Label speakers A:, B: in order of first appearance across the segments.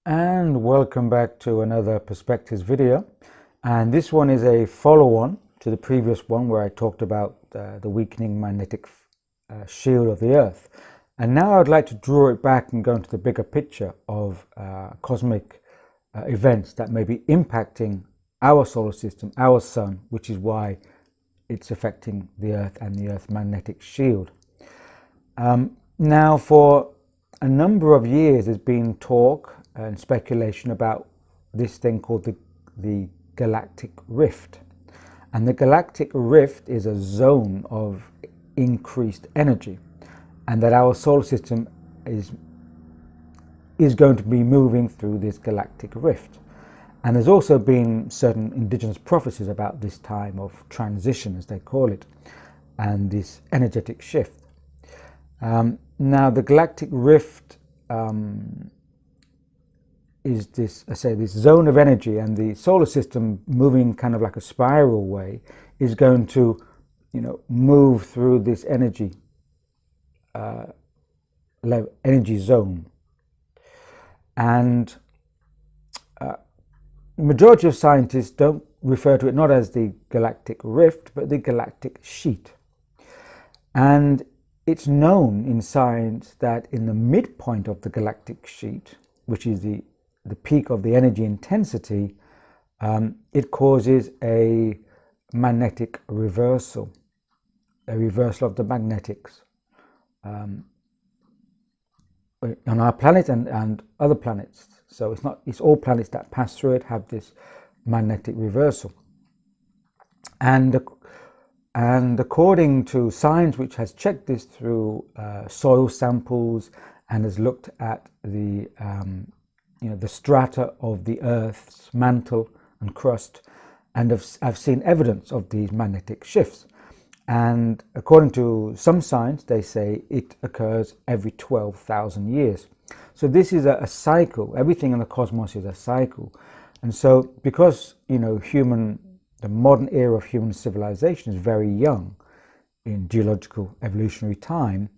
A: And welcome back to another Perspectives video. And this one is a follow-on to the previous one where I talked about the weakening magnetic shield of the Earth. And now I'd like to draw it back and go into the bigger picture of cosmic events that may be impacting our solar system, our sun, which is why it's affecting the Earth and the Earth's magnetic shield. Now, for a number of years, there's been talk and speculation about this thing called the galactic rift. And the galactic rift is a zone of increased energy, and that our solar system is going to be moving through this galactic rift. And there's also been certain indigenous prophecies about this time of transition, as they call it, and this energetic shift. Now, the galactic rift is this, this zone of energy, and the solar system moving kind of like a spiral way is going to, move through this energy zone. And the majority of scientists don't refer to it not as the galactic rift, but the galactic sheet. And it's known in science that in the midpoint of the galactic sheet, which is the peak of the energy intensity, it causes a magnetic reversal, of the magnetics on our planet and other planets. So it's all planets that pass through it have this magnetic reversal. And according to science, which has checked this through soil samples and has looked at the strata of the Earth's mantle and crust, and I've seen evidence of these magnetic shifts. And according to some science, they say it occurs every 12,000 years. So this is a cycle. Everything in the cosmos is a cycle. And so because, the modern era of human civilization is very young in geological evolutionary time,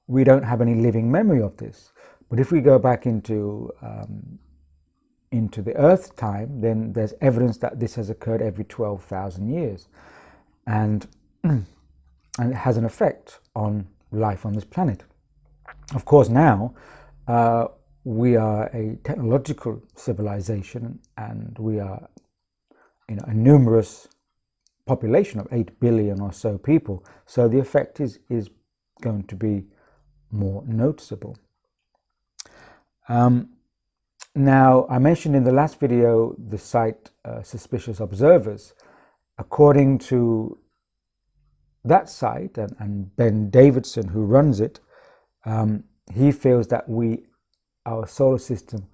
A: we don't have any living memory of this. But if we go back into the Earth time, then there's evidence that this has occurred every 12,000 years. And it has an effect on life on this planet. Of course, now we are a technological civilization, and we are a numerous population of 8 billion or so people. So the effect is going to be more noticeable. Now, I mentioned in the last video the site Suspicious Observers. According to that site and Ben Davidson, who runs it, he feels that our solar system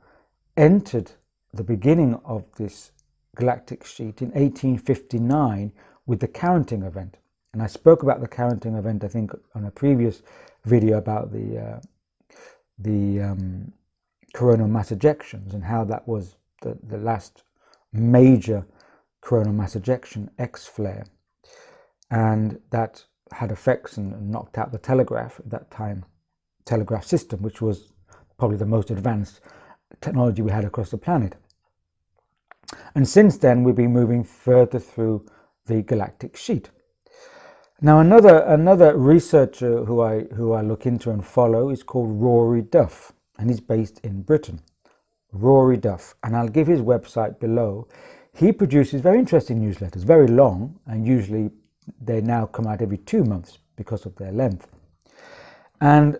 A: entered the beginning of this galactic sheet in 1859 with the Carrington event. And I spoke about the Carrington event, I think, on a previous video about the coronal mass ejections and how that was the last major coronal mass ejection, X-flare, and that had effects and knocked out the telegraph at that time, telegraph system, which was probably the most advanced technology we had across the planet. And since then, we've been moving further through the galactic sheet. Now, another researcher who I look into and follow is called Rory Duff, and he's based in Britain. Rory Duff, and I'll give his website below. He produces very interesting newsletters, very long, and usually they now come out every 2 months because of their length. And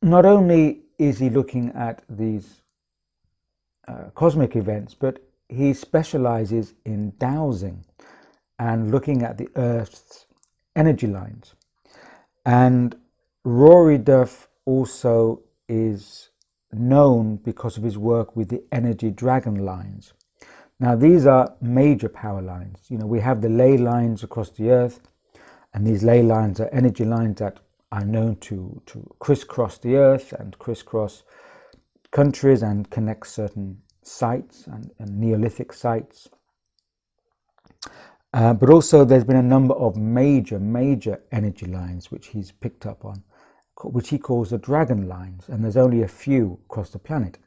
A: not only is he looking at these cosmic events, but he specializes in dowsing and looking at the Earth's energy lines. And Rory Duff also is known because of his work with the energy dragon lines. Now, these are major power lines. We have the ley lines across the Earth, and these ley lines are energy lines that are known to crisscross the Earth and crisscross countries and connect certain sites and Neolithic sites. But also there's been a number of major energy lines which he's picked up on, which he calls the dragon lines, and there's only a few across the planet.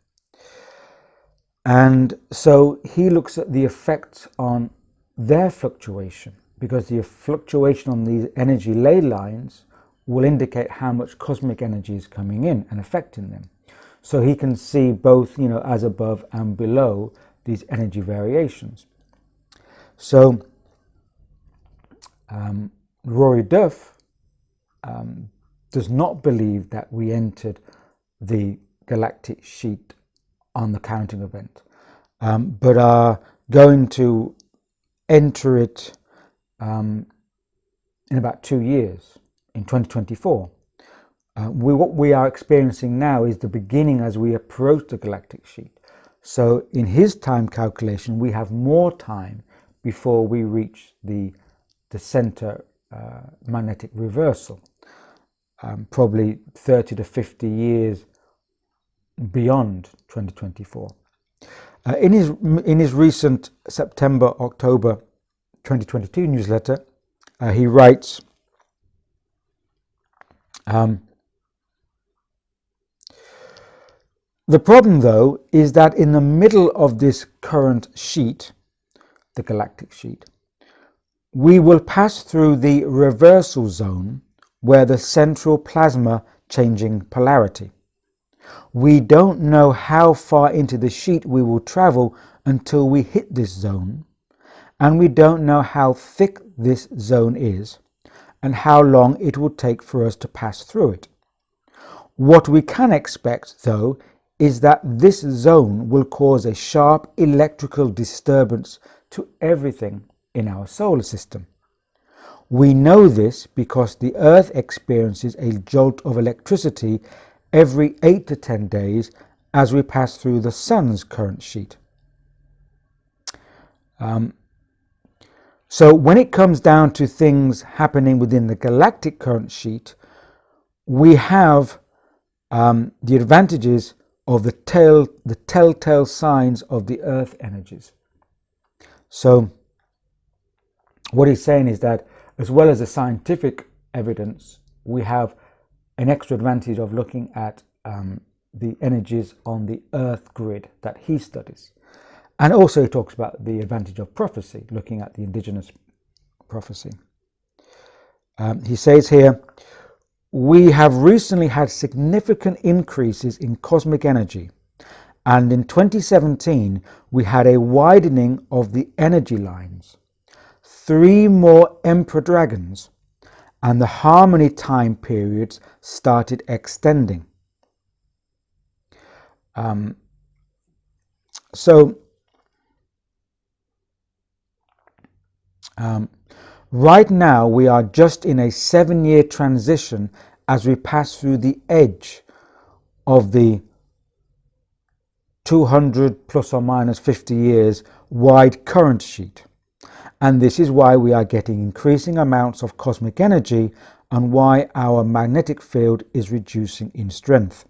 A: And so he looks at the effects on their fluctuation, because the fluctuation on these energy ley lines will indicate how much cosmic energy is coming in and affecting them. So he can see both, as above and below, these energy variations. So Rory Duff does not believe that we entered the galactic sheet on the counting event, but are going to enter it in about 2 years, in 2024. What we are experiencing now is the beginning as we approach the galactic sheet. So in his time calculation, we have more time before we reach the center magnetic reversal, probably 30 to 50 years beyond 2024. In his recent September-October 2022 newsletter, he writes, the problem, though, is that in the middle of this current sheet, the galactic sheet, we will pass through the reversal zone where the central plasma changing polarity. We don't know how far into the sheet we will travel until we hit this zone, and we don't know how thick this zone is and how long it will take for us to pass through it. What we can expect, though, is that this zone will cause a sharp electrical disturbance to everything in our solar system. We know this because the Earth experiences a jolt of electricity every 8 to 10 days as we pass through the Sun's current sheet. So when it comes down to things happening within the galactic current sheet, we have the advantages of the telltale signs of the Earth energies. So what he's saying is that as well as the scientific evidence, we have an extra advantage of looking at the energies on the Earth grid that he studies. And also he talks about the advantage of prophecy, looking at the indigenous prophecy. He says here, we have recently had significant increases in cosmic energy, and in 2017 we had a widening of the energy lines, 3 more emperor dragons, and the harmony time periods started extending. Right now we are just in a 7-year transition as we pass through the edge of the 200 plus or minus 50 years wide current sheet. And this is why we are getting increasing amounts of cosmic energy and why our magnetic field is reducing in strength.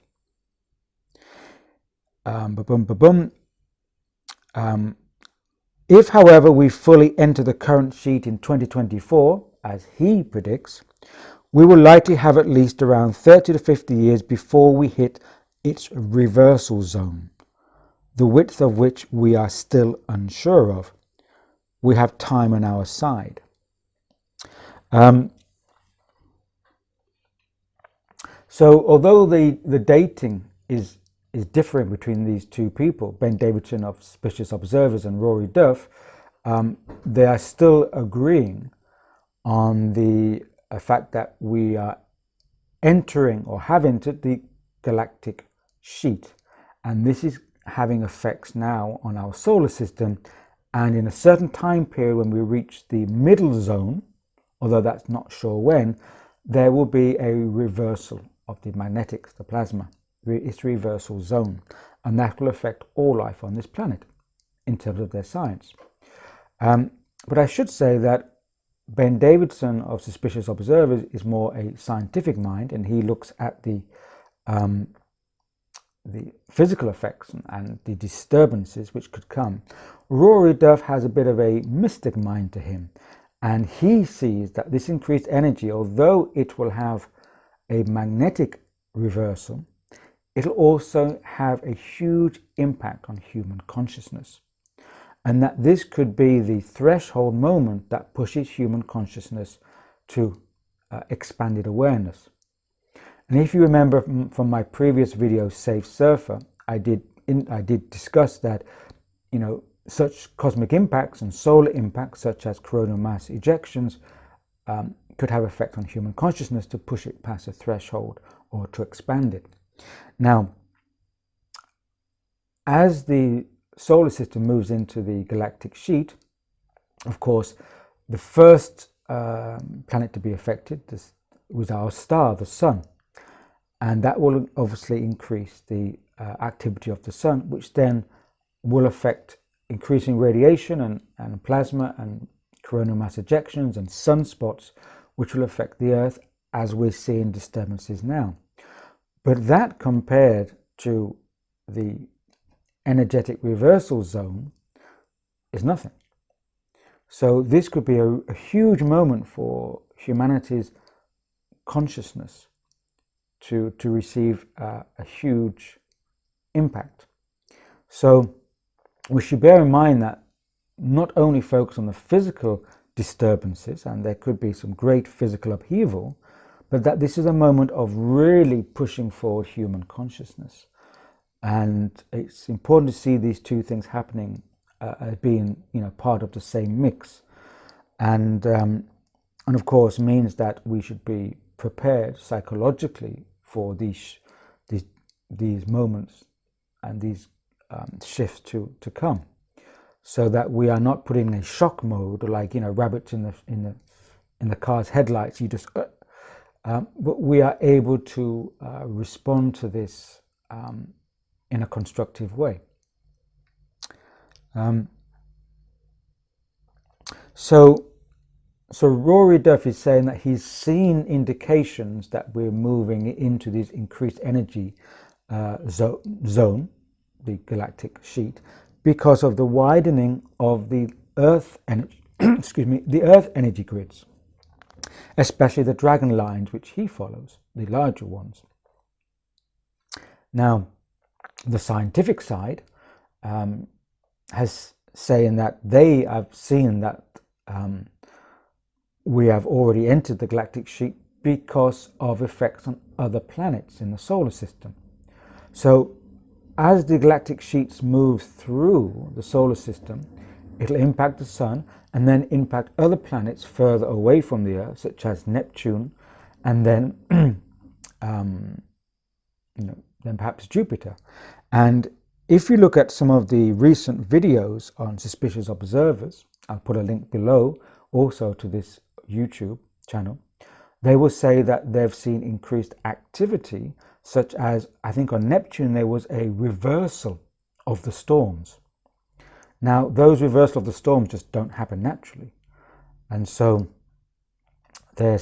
A: If, however, we fully enter the current sheet in 2024, as he predicts, we will likely have at least around 30 to 50 years before we hit its reversal zone, the width of which we are still unsure of. We have time on our side. So although the dating is differing between these two people, Ben Davidson of Suspicious Observers and Rory Duff, they are still agreeing on the fact that we are entering or have entered the galactic sheet, and this is having effects now on our solar system, and in a certain time period when we reach the middle zone, although that's not sure when, there will be a reversal of the magnetics, the plasma, its reversal zone, and that will affect all life on this planet in terms of their science. But I should say that Ben Davidson of Suspicious Observers is more a scientific mind, and he looks at the physical effects and the disturbances which could come. Rory Duff has a bit of a mystic mind to him, and he sees that this increased energy, although it will have a magnetic reversal, it'll also have a huge impact on human consciousness, and that this could be the threshold moment that pushes human consciousness to expanded awareness. And if you remember from my previous video, Safe Surfer, I did discuss that, such cosmic impacts and solar impacts, such as coronal mass ejections, could have effect on human consciousness to push it past a threshold or to expand it. Now, as the solar system moves into the galactic sheet, of course, the first planet to be affected was our star, the sun. And that will obviously increase the activity of the sun, which then will affect increasing radiation and plasma and coronal mass ejections and sunspots, which will affect the Earth as we're seeing disturbances now. But that, compared to the energetic reversal zone, is nothing. So this could be a huge moment for humanity's consciousness to receive a huge impact. So we should bear in mind that not only focus on the physical disturbances, and there could be some great physical upheaval, but that this is a moment of really pushing forward human consciousness. And it's important to see these two things happening as being, part of the same mix. And of course means that we should be prepared psychologically for these moments and these shifts to come, so that we are not put in a shock mode, like rabbits in the car's headlights. You just but we are able to respond to this in a constructive way. So Rory Duff is saying that he's seen indications that we're moving into this increased energy zone, the galactic sheet, because of the widening of the Earth energy, the Earth energy grids, especially the dragon lines, which he follows, the larger ones. Now, the scientific side has saying that they have seen that we have already entered the galactic sheet because of effects on other planets in the solar system. So as the galactic sheets move through the solar system, it'll impact the sun and then impact other planets further away from the Earth, such as Neptune, and then then perhaps Jupiter. And if you look at some of the recent videos on suspicious observers, I'll put a link below also to this YouTube channel, they will say that they've seen increased activity, such as, I think on Neptune there was a reversal of the storms. Now those reversal of the storms just don't happen naturally, and so they're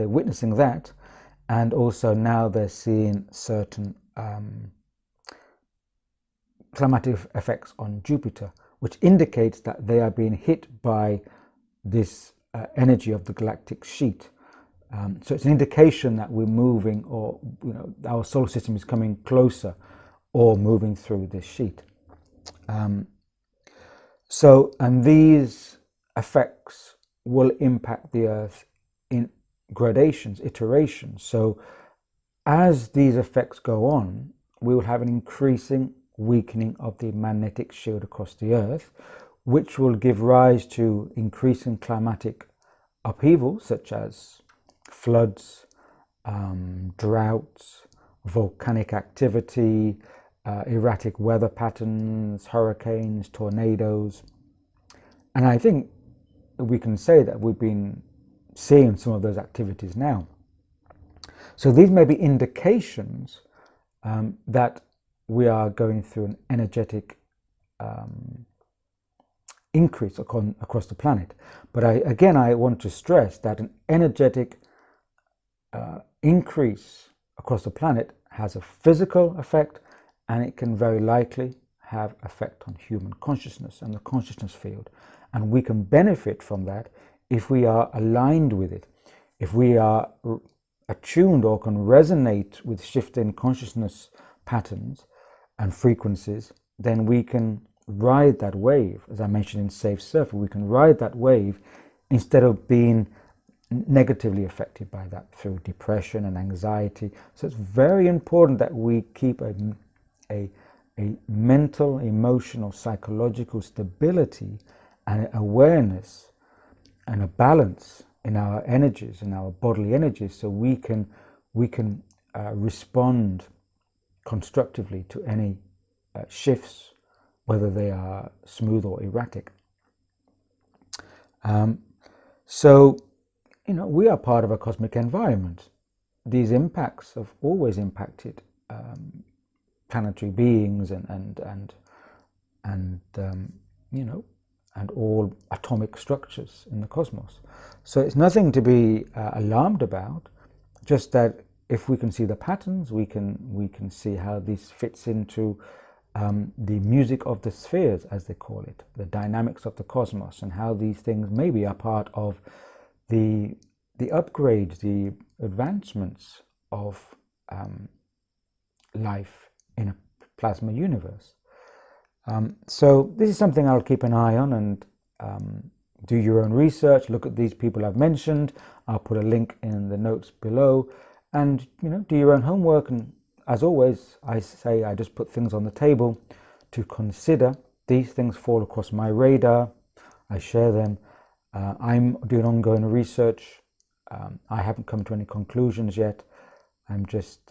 A: witnessing that, and also now they're seeing certain climatic effects on Jupiter, which indicates that they are being hit by this energy of the galactic sheet. So it's an indication that we're moving, or our solar system is coming closer or moving through this sheet. And these effects will impact the Earth in gradations, iterations. So as these effects go on, we will have an increasing weakening of the magnetic shield across the Earth, which will give rise to increasing climatic upheavals, such as floods, droughts, volcanic activity, erratic weather patterns, hurricanes, tornadoes. And I think we can say that we've been seeing some of those activities now. So these may be indications that we are going through an energetic increase across the planet. But I want to stress that an energetic increase across the planet has a physical effect, and it can very likely have effect on human consciousness and the consciousness field. And we can benefit from that if we are aligned with it, if we are attuned or can resonate with shifting consciousness patterns and frequencies, then we can ride that wave. As I mentioned in Safe Surfer, we can ride that wave instead of being negatively affected by that through depression and anxiety. So it's very important that we keep a mental, emotional, psychological stability and awareness and a balance in our energies, in our bodily energies, so we can respond constructively to any shifts, whether they are smooth or erratic. So, we are part of a cosmic environment. These impacts have always impacted planetary beings and all atomic structures in the cosmos. So it's nothing to be alarmed about, just that if we can see the patterns, we can see how this fits into the music of the spheres, as they call it, the dynamics of the cosmos, and how these things maybe are part of the upgrades, the advancements of life in a plasma universe. So this is something I'll keep an eye on, and do your own research, look at these people I've mentioned. I'll put a link in the notes below, and do your own homework. And as always, I say I just put things on the table to consider. These things fall across my radar. I share them. I'm doing ongoing research. I haven't come to any conclusions yet. I'm just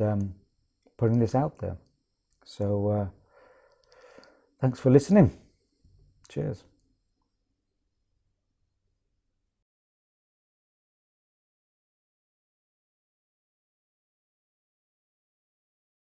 A: putting this out there. So thanks for listening. Cheers.